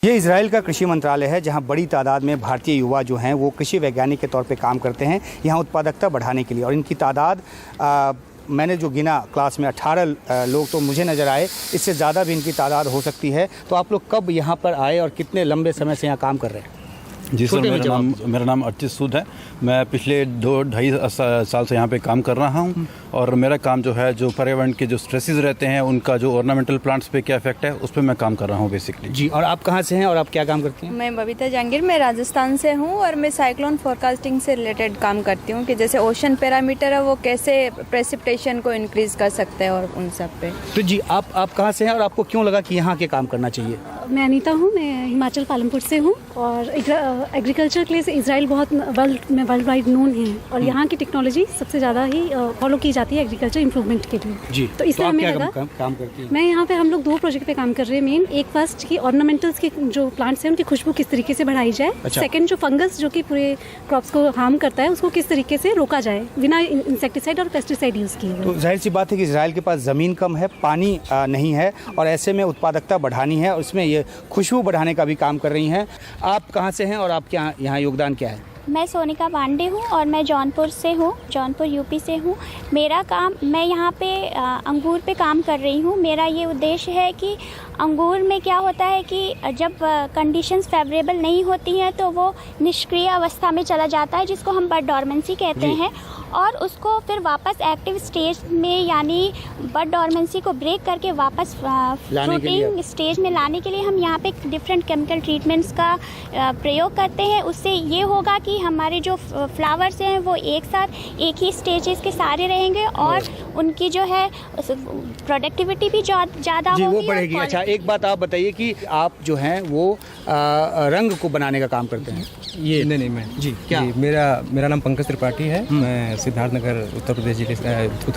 ये इजराइल का कृषि मंत्रालय है, जहां बड़ी तादाद में भारतीय युवा जो हैं वो कृषि वैज्ञानिक के तौर पे काम करते हैं यहाँ उत्पादकता बढ़ाने के लिए। और इनकी तादाद मैंने जो गिना क्लास में 18 लोग तो मुझे नज़र आए, इससे ज़्यादा भी इनकी तादाद हो सकती है। तो आप लोग कब यहाँ पर आए और कितने लंबे समय से यहाँ काम कर रहे हैं? जी सर, मेरा नाम अर्चित सूद है। मैं पिछले 2-2.5 साल से यहाँ पे काम कर रहा हूँ और मेरा काम जो है, जो पर्यावरण के जो स्ट्रेसेस रहते हैं उनका जो ऑर्नामेंटल प्लांट्स पे क्या इफेक्ट है उस पर मैं काम कर रहा हूँ बेसिकली। जी, और आप कहाँ से हैं और आप क्या काम करती हैं? मैं बबीता जहांगीर, मैं राजस्थान से हूँ और मैं साइक्लोन फोरकास्टिंग से रिलेटेड काम करती हूँ कि जैसे ओशन पैरामीटर है वो कैसे प्रेसिपिटेशन को इंक्रीज़ कर सकते हैं और उन सब पे। तो जी, आप कहाँ से हैं और आपको क्यों लगा कि यहाँ के काम करना चाहिए? मैं अनीता हूँ, मैं हिमाचल पालमपुर से हूँ और एग्रीकल्चर के लिए इजराइल बहुत वर्ल्ड वाइड नोन है और यहाँ की टेक्नोलॉजी सबसे ज़्यादा ही फॉलो की जाती है एग्रीकल्चर इंप्रूवमेंट के लिए। जी, तो इसलिए आप हमें क्या लगा काम करती हैं? मैं यहाँ पे हम लोग 2 प्रोजेक्ट पे काम कर रहे हैं। मेन एक फर्स्ट की ऑर्नामेंटल्स के जो प्लांट्स हैं उनकी खुशबू किस तरीके से बढ़ाई जाए। अच्छा। सेकंड जो फंगस जो कि पूरे क्रॉप्स को हार्म करता है उसको किस तरीके से रोका जाए बिना इंसेक्टिसाइड और पेस्टिसाइड यूज़ किए। तो जाहिर सी बात है कि इजराइल के पास ज़मीन कम है, पानी नहीं है और ऐसे में उत्पादकता बढ़ानी है और इसमें ये खुशबू बढ़ाने का भी काम कर रही हैं। आप कहाँ से हैं और आपके यहाँ योगदान क्या है? मैं सोनिका पांडे हूँ और मैं जौनपुर से हूँ, जौनपुर यूपी से हूँ। मेरा काम, मैं यहाँ पे अंगूर पे काम कर रही हूँ। मेरा ये उद्देश्य है कि अंगूर में क्या होता है कि जब कंडीशंस फेवरेबल नहीं होती हैं तो वो निष्क्रिय अवस्था में चला जाता है, जिसको हम बड डॉर्मेंसी कहते हैं, और उसको फिर वापस एक्टिव स्टेज में यानी बड डॉर्मेंसी को ब्रेक करके वापस फ्रूटिंग स्टेज में लाने के लिए हम यहाँ पे डिफरेंट केमिकल ट्रीटमेंट्स का प्रयोग करते हैं। उससे ये होगा कि हमारे जो फ्लावर्स हैं वो एक साथ एक ही स्टेजेस के सारे रहेंगे और उनकी जो है प्रोडक्टिविटी भी ज़्यादा होगी, वो बढ़ेगी। अच्छा, एक बात आप बताइए कि आप जो हैं वो रंग को बनाने का काम करते हैं? ये नहीं मैं जी क्या? जी, मेरा नाम पंकज त्रिपाठी है। मैं सिद्धार्थनगर उत्तर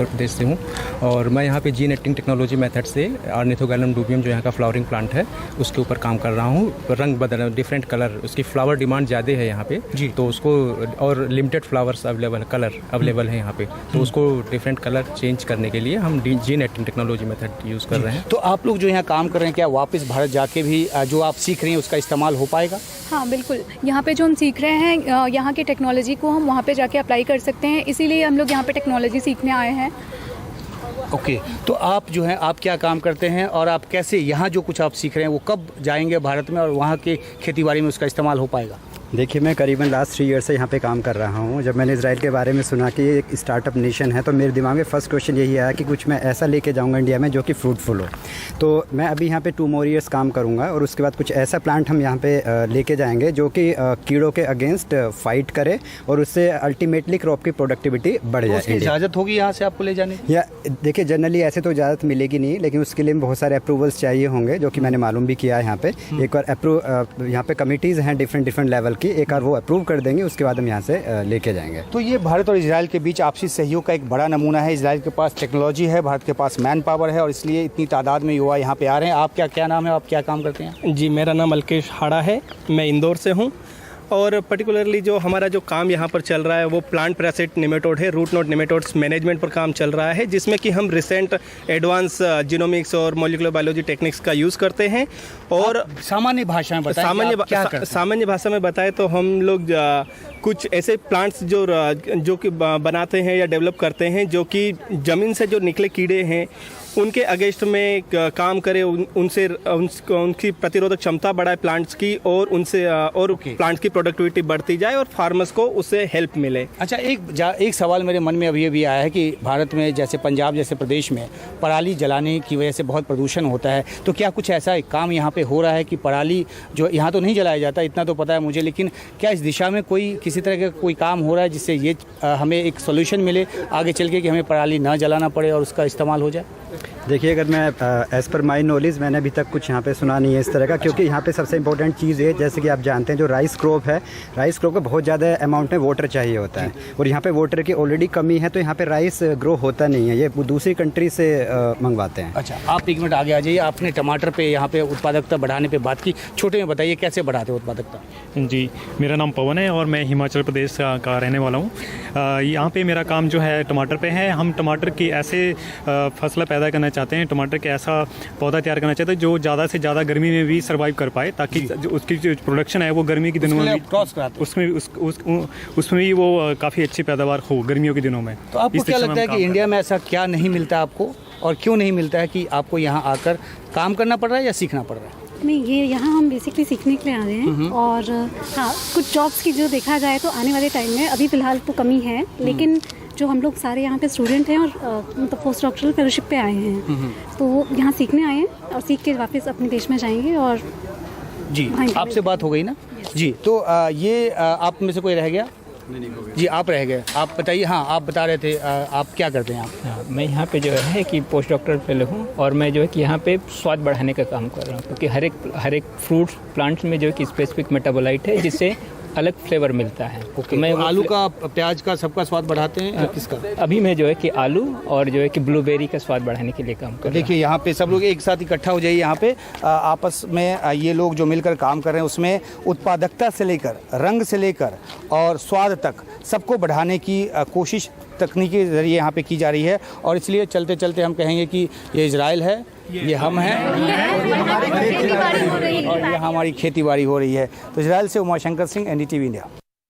प्रदेश से हूँ और मैं यहाँ पे जीन एडिटिंग टेक्नोलॉजी मेथड से ऑर्निथोगैलम डूबियम जो यहाँ का फ्लावरिंग प्लांट है उसके ऊपर काम कर रहा हूँ। रंग बदल, डिफरेंट कलर, उसकी फ्लावर डिमांड ज़्यादा है यहाँ पे जी, तो उसको और limited flowers available, colour available है यहाँ पे, तो उसको डिफरेंट कलर चेंज करने के लिए हम gene editing technology method use कर रहे हैं। तो आप लोग जो यहाँ काम कर रहे हैं, क्या वापस भारत जाके भी जो आप सीख रही हैं उसका इस्तेमाल हो पाएगा? हाँ बिल्कुल, यहाँ पे जो हम सीख रहे हैं यहाँ की टेक्नोलॉजी को हम वहाँ पे जाके अप्लाई कर सकते हैं, इसीलिए हम लोग यहाँ पे टेक्नोलॉजी सीखने आए हैं। ओके, तो आप जो हैं, आप क्या काम करते हैं और आप कैसे यहाँ जो कुछ आप सीख रहे हैं वो कब जाएंगे भारत में और वहाँ के खेती बाड़ी में उसका इस्तेमाल हो पाएगा? देखिए, मैं करीबन लास्ट 3 ईयर से यहाँ पे काम कर रहा हूँ। जब मैंने इजराइल के बारे में सुना कि ये एक स्टार्टअप नेशन है तो मेरे दिमाग में फ़र्स्ट क्वेश्चन यही आया कि कुछ मैं ऐसा लेके जाऊँगा इंडिया में जो कि फ्रूटफुल हो। तो मैं अभी यहाँ पे 2 more years काम करूँगा और उसके बाद कुछ ऐसा प्लांट हम यहाँ पे लेके जाएंगे जो कि कीड़ों के अगेंस्ट फाइट करे और उससे अल्टीमेटली क्रॉप की प्रोडक्टिविटी बढ़ जाए। इजाज़त होगी यहाँ से आपको ले जाने? या देखिए, जनरली ऐसे तो इजाज़त मिलेगी नहीं, लेकिन उसके लिए बहुत सारे अप्रूवल्स चाहिए होंगे जो कि मैंने मालूम भी किया है यहाँ पे। एक बार यहाँ पे कमिटीज़ हैं डिफरेंट लेवल की, एक बार वो अप्रूव कर देंगे उसके बाद हम यहाँ से लेके जाएंगे। तो ये भारत और इजराइल के बीच आपसी सहयोग का एक बड़ा नमूना है। इजराइल के पास टेक्नोलॉजी है, भारत के पास मैन पावर है और इसलिए इतनी तादाद में युवा यहाँ पे आ रहे हैं। आप क्या नाम है, आप क्या काम करते हैं? जी, मेरा नाम अलकेश हाड़ा है, मैं इंदौर से हूँ और पर्टिकुलरली जो हमारा जो काम यहाँ पर चल रहा है वो प्लांट पैरासाइट नेमेटोड है, रूट नोड नेमेटोड्स मैनेजमेंट पर काम चल रहा है, जिसमें कि हम रिसेंट एडवांस जीनोमिक्स और मॉलिक्यूलर बायोलॉजी टेक्निक्स का यूज़ करते हैं। और सामान्य भाषा में बताएं, सामान्य भाषा में बताएं तो हम लोग कुछ ऐसे प्लांट्स जो कि बनाते हैं या डेवलप करते हैं जो कि ज़मीन से जो निकले कीड़े हैं उनके अगेंस्ट में काम करे, उनसे उनकी प्रतिरोधक क्षमता बढ़ाए प्लांट्स की और उनसे और प्लांट्स की प्रोडक्टिविटी बढ़ती जाए और फार्मर्स को उससे हेल्प मिले। अच्छा, एक सवाल मेरे मन में अभी भी आया है कि भारत में जैसे पंजाब जैसे प्रदेश में पराली जलाने की वजह से बहुत प्रदूषण होता है, तो क्या कुछ ऐसा एक काम यहाँ पे हो रहा है कि पराली जो यहाँ तो नहीं जलाया जाता, इतना तो पता है मुझे, लेकिन क्या इस दिशा में कोई किसी तरह का कोई काम हो रहा है जिससे ये हमें एक सोल्यूशन मिले आगे चल के कि हमें पराली ना जलाना पड़े और उसका इस्तेमाल हो जाए? देखिए, अगर मैं एज़ पर माई नॉलेज मैंने अभी तक कुछ यहाँ पे सुना नहीं है इस तरह का, क्योंकि यहाँ पे सबसे इंपॉर्टेंट चीज़ है, जैसे कि आप जानते हैं, जो राइस क्रॉप है, राइस क्रॉप को बहुत ज़्यादा अमाउंट में वाटर चाहिए होता है और यहाँ पे वाटर की ऑलरेडी कमी है, तो यहाँ पे राइस ग्रो होता नहीं है, ये दूसरी कंट्री से मंगवाते हैं। अच्छा, आप 1 मिनट आगे आ जाइए। आपने टमाटर पे यहाँ पे उत्पादकता बढ़ाने पे बात की, छोटे में बताइए कैसे बढ़ाते हो उत्पादकता? जी, मेरा नाम पवन है और मैं हिमाचल प्रदेश का रहने वाला हूँ। यहाँ पे मेरा काम जो है टमाटर पे है। हम टमाटर की ऐसे फसलें पैदा करना चाहते हैं, टमाटर का ऐसा पौधा तैयार करना चाहते हैं जो ज़्यादा से ज़्यादा गर्मी में भी सर्वाइव कर पाए, ताकि जो उसकी जो प्रोडक्शन है वो गर्मी के दिनों में उसमें भी वो काफ़ी अच्छी पैदावार हो गर्मियों के दिनों में। तो आपको क्या लगता है कि इंडिया में ऐसा क्या नहीं मिलता आपको, और क्यों नहीं मिलता है कि आपको यहाँ आकर काम करना पड़ रहा है या सीखना पड़ रहा है? नहीं, ये यहाँ हम बेसिकली सीखने के लिए आ रहे हैं। और हाँ, कुछ जॉब्स की जो देखा जाए तो आने वाले टाइम में अभी फ़िलहाल तो कमी है, लेकिन जो हम लोग सारे यहाँ पे स्टूडेंट हैं और मतलब पोस्ट डॉक्टरल फेलोशिप पे आए हैं, तो यहाँ सीखने आए हैं और सीख के वापस अपने देश में जाएंगे। और जी, आपसे बात हो गई ना जी, तो ये आप में से कोई रह गया? जी, आप रह गए, आप बताइए। हाँ, आप बता रहे थे, आप क्या करते हैं आप? मैं यहाँ पे जो है कि पोस्ट डॉक्टर फेलो हूँ, और मैं जो है कि यहाँ पे स्वाद बढ़ाने का काम कर रहा हूँ, क्योंकि हर एक फ्रूट प्लांट्स में जो है कि स्पेसिफिक मेटाबोलाइट है जिससे अलग फ्लेवर मिलता है। तो मैं आलू का, प्याज का, सबका स्वाद बढ़ाते हैं या किसका? अभी मैं जो है कि आलू और जो है कि ब्लूबेरी का स्वाद बढ़ाने के लिए काम कर रहा हूँ। देखिए, यहाँ पे सब लोग एक साथ इकट्ठा हो जाइए। यहाँ पे आपस में ये लोग जो मिलकर काम कर रहे हैं, उसमें उत्पादकता से लेकर रंग से लेकर और स्वाद तक सबको बढ़ाने की कोशिश तकनीकी के ज़रिए यहाँ पे की जा रही है। और इसलिए चलते चलते हम कहेंगे कि ये इजराइल है, ये हम हैं, और ये हमारी खेती बाड़ी हो रही है। तो इजराइल से उमाशंकर सिंह, NDTV इंडिया।